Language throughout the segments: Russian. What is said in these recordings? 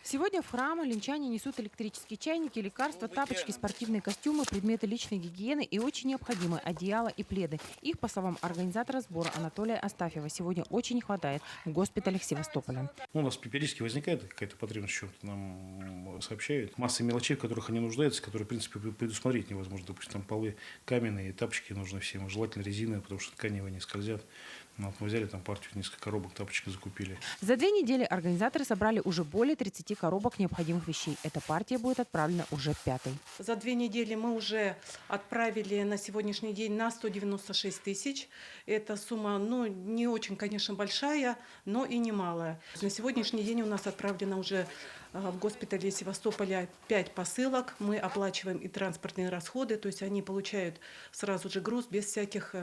Сегодня в храм линчане несут электрические чайники, лекарства, тапочки, спортивные костюмы, предметы личной гигиены и очень необходимые одеяла и пледы. Их, по словам организатора сбора Анатолия Астафьева, сегодня очень не хватает в госпиталях Севастополя. У нас периодически возникает какая-то потребность, в чем-то нам сообщают. Масса мелочей, в которых они нуждаются, которые, в принципе, предусмотреть невозможно. Допустим, там полы каменные, тапочки нужны всем, желательно резиновые, потому что тканевые не скользят. Вот мы взяли там партию, несколько коробок тапочек закупили. За 2 недели организаторы собрали уже более 30 коробок необходимых вещей. Эта партия будет отправлена уже 5-й. За 2 недели мы уже отправили на сегодняшний день на 196 тысяч. Эта сумма, не очень, конечно, большая, но и немалая. На сегодняшний день у нас отправлено уже в госпитале Севастополя 5 посылок. Мы оплачиваем и транспортные расходы, то есть они получают сразу же груз без всяких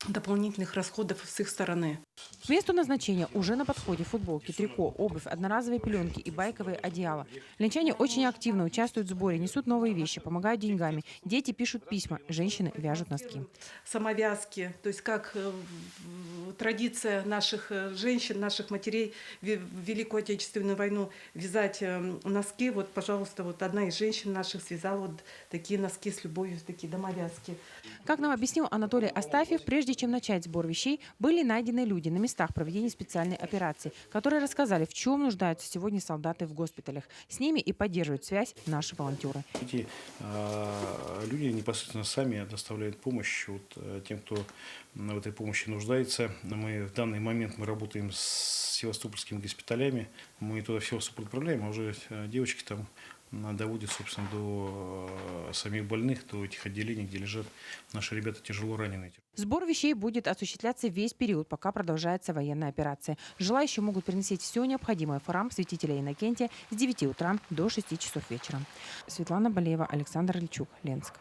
дополнительных расходов с их стороны. К месту назначения уже на подходе футболки, трико, обувь, одноразовые пеленки и байковые одеяла. Линчане очень активно участвуют в сборе, несут новые вещи, помогают деньгами. Дети пишут письма, женщины вяжут носки. Самовязки, то есть как традиция наших женщин, наших матерей в Великую Отечественную войну вязать носки. Вот, пожалуйста, вот одна из женщин наших связала вот такие носки с любовью, такие домовязки. Как нам объяснил Анатолий Астафьев, прежде чем начать сбор вещей, были найдены люди на местах проведения специальной операции, которые рассказали, в чем нуждаются сегодня солдаты в госпиталях. С ними и поддерживают связь наши волонтеры. Эти люди непосредственно сами доставляют помощь тем, кто в этой помощи нуждается. В данный момент мы работаем с севастопольскими госпиталями. Мы туда в Севастополь отправляем, а уже девочки там доводят, собственно, до самих больных, до этих отделений, где лежат наши ребята тяжело раненые. Сбор вещей будет осуществляться весь период, пока продолжается военная операция. Желающие могут приносить все необходимое в храм святителя Иннокентия с 9 утра до 6 часов вечера. Светлана Болеева, Александр Ильчук, Ленск.